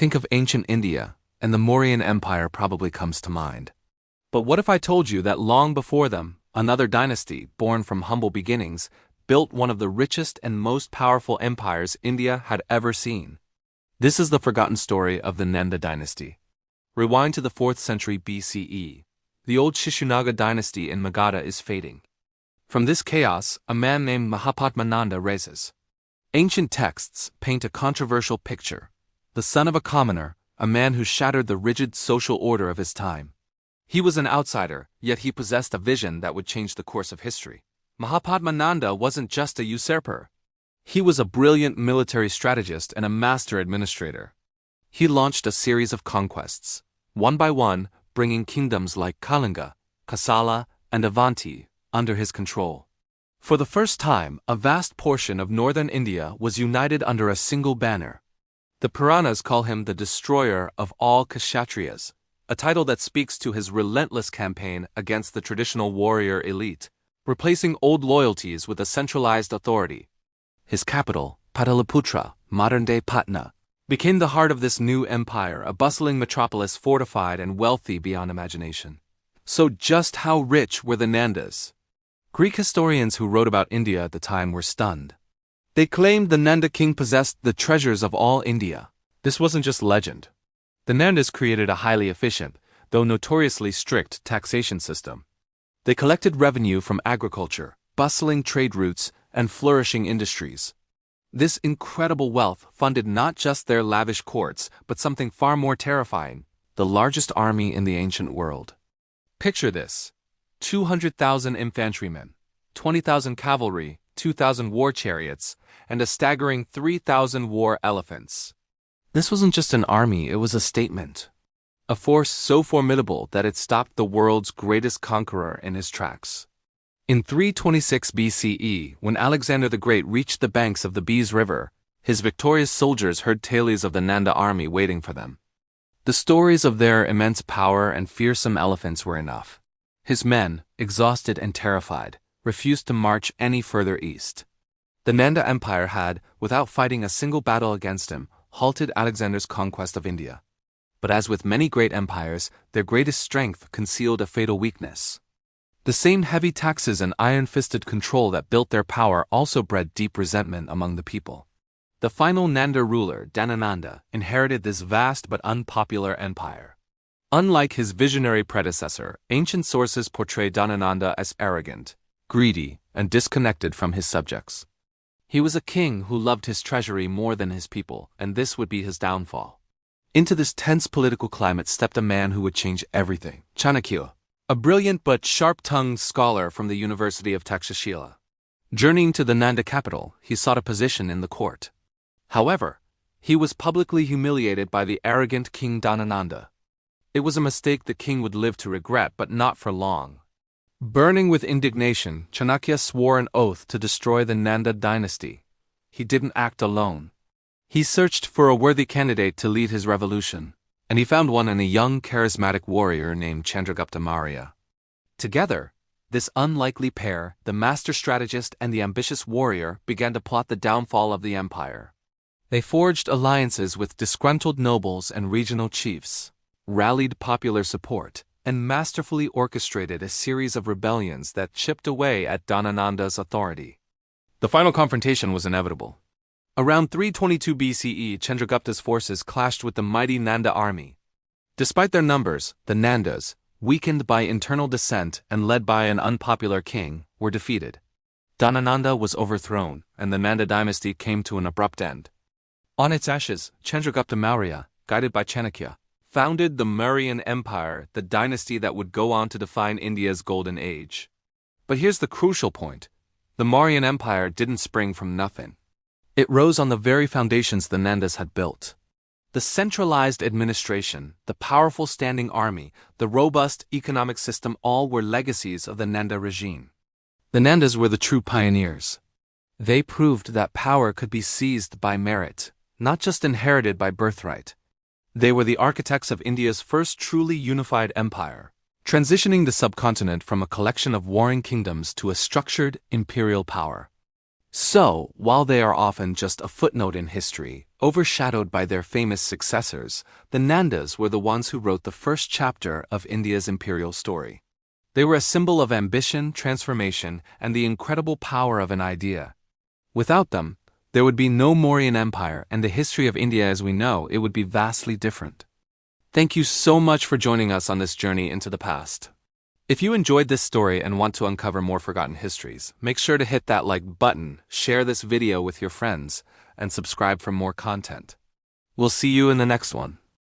think of ancient India, and the Mauryan Empire probably comes to mind. But what if I told you that long before them, another dynasty, born from humble beginnings, built one of the richest and most powerful empires India had ever seen? This is the forgotten story of the Nanda Dynasty. Rewind to the 4th century BCE. The old Shishunaga dynasty in Magadha is fading. From this chaos, a man named Mahapadma Nanda rises. Ancient texts paint a controversial picture. The son of a commoner, a man who shattered the rigid social order of his time. He was an outsider, yet he possessed a vision that would change the course of history. Mahapadma Nanda wasn't just a usurper. He was a brilliant military strategist and a master administrator. He launched a series of conquests, one by one, bringing kingdoms like Kalinga, Kosala, and Avanti under his control. For the first time, a vast portion of northern India was united under a single banner. The Puranas call him the destroyer of all Kshatriyas, a title that speaks to his relentless campaign against the traditional warrior elite, replacing old loyalties with a centralized authority. His capital, Pataliputra, modern-day Patna, became the heart of this new empire, a bustling metropolis fortified and wealthy beyond imagination. So just how rich were the Nandas? Greek historians who wrote about India at the time were stunned. They claimed the Nanda king possessed the treasures of all India. This wasn't just legend. The Nandas created a highly efficient, though notoriously strict, taxation system. They collected revenue from agriculture, bustling trade routes, and flourishing industries. This incredible wealth funded not just their lavish courts, but something far more terrifying: the largest army in the ancient world. Picture this: 200,000 infantrymen, 20,000 cavalry, 2,000 war chariots, and a staggering 3,000 war elephants. This wasn't just an army, it was a statement. A force so formidable that it stopped the world's greatest conqueror in his tracks. In 326 BCE, when Alexander the Great reached the banks of the Beas River, his victorious soldiers heard tales of the Nanda army waiting for them. The stories of their immense power and fearsome elephants were enough. His men, exhausted and terrified, refused to march any further east. The Nanda Empire had, without fighting a single battle against him, halted Alexander's conquest of India. But as with many great empires, their greatest strength concealed a fatal weakness. The same heavy taxes and iron-fisted control that built their power also bred deep resentment among the people. The final Nanda ruler, Dhanananda, inherited this vast but unpopular empire. Unlike his visionary predecessor, ancient sources portray Dhanananda as arrogant, greedy, and disconnected from his subjects. He was a king who loved his treasury more than his people, and this would be his downfall. Into this tense political climate stepped a man who would change everything: Chanakya, a brilliant but sharp-tongued scholar from the University of Takshashila. Journeying to the Nanda capital, he sought a position in the court. However, he was publicly humiliated by the arrogant King Dhanananda. It was a mistake the king would live to regret, but not for long. Burning with indignation, Chanakya swore an oath to destroy the Nanda dynasty. He didn't act alone. He searched for a worthy candidate to lead his revolution, and he found one in a young, charismatic warrior named Chandragupta Maurya. Together, this unlikely pair, the master strategist and the ambitious warrior, began to plot the downfall of the empire. They forged alliances with disgruntled nobles and regional chiefs, rallied popular support, and masterfully orchestrated a series of rebellions that chipped away at Dhanananda's authority. The final confrontation was inevitable. Around 322 BCE, Chandragupta's forces clashed with the mighty Nanda army. Despite their numbers, the Nandas, weakened by internal dissent and led by an unpopular king, were defeated. Dhanananda was overthrown, and the Nanda dynasty came to an abrupt end. On its ashes, Chandragupta Maurya, guided by Chanakya, founded the Mauryan Empire, the dynasty that would go on to define India's golden age. But here's the crucial point: the Mauryan Empire didn't spring from nothing. It rose on the very foundations the Nandas had built. The centralized administration, the powerful standing army, the robust economic system, all were legacies of the Nanda regime. The Nandas were the true pioneers. They proved that power could be seized by merit, not just inherited by birthright. They were the architects of India's first truly unified empire, transitioning the subcontinent from a collection of warring kingdoms to a structured imperial power. So, while they are often just a footnote in history, overshadowed by their famous successors, the Nandas were the ones who wrote the first chapter of India's imperial story. They were a symbol of ambition, transformation, and the incredible power of an idea. Without them, there would be no Mauryan Empire, and the history of India as we know it would be vastly different. Thank you so much for joining us on this journey into the past. If you enjoyed this story and want to uncover more forgotten histories, make sure to hit that like button, share this video with your friends, and subscribe for more content. We'll see you in the next one.